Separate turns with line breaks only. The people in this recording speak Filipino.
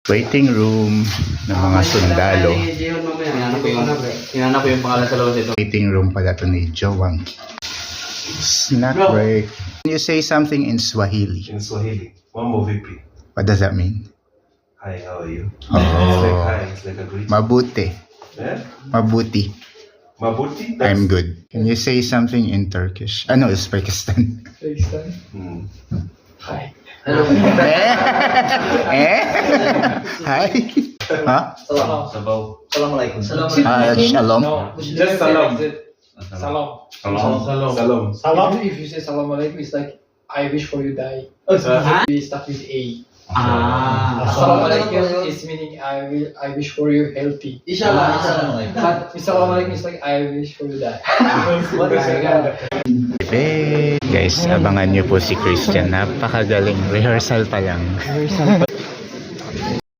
Waiting room ng mga sundalo.
Hinanap ko yung pangalan sa loob nito.
Waiting room pala to ni Joang. Snack break. Can you say something in Swahili?
In Swahili. Mambo vipi?
What does that mean?
Hi, how are you? It's like
Oh,
hi, it's like a greeting.
mabuti.
Yeah?
Mabuti.
Mabuti?
I'm good. Can you say something in Turkish? Ano, Uzbekistan.
Hmm.
Hi.
Eh? Hi? Ha?
Sabaw.
Assalamualaikum.
Shalom.
Just salam.
Salam.
Salam. Salam.
Salam. If you say salam alaikum, it's like I wish for you die. We start with A. Salam alaikum is meaning I wish for you healthy.
Inshallah.
But salam alaikum is like I wish for you die.
What is it?
Guys, abangan nyo po si Christian. Napakagaling. Rehearsal pa lang.